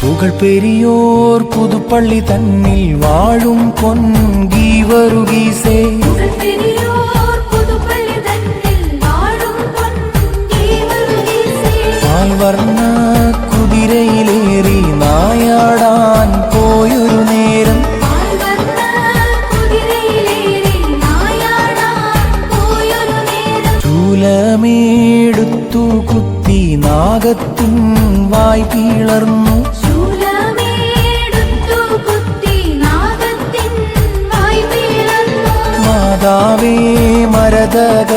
പുകൾ പെരിയോർ പുതുപ്പള്ളി തന്നിൽ വാഴും പൊൻഗീവറുഗീസേ പാൽവർണ്ണ കുതിരയിലേറി നായാടാൻ പോയൊരു നേരം ചൂലമേടുത്തു കുത്തി നാഗത്തിൻ വായ് പിളർന്നു മാതാവേ മരതക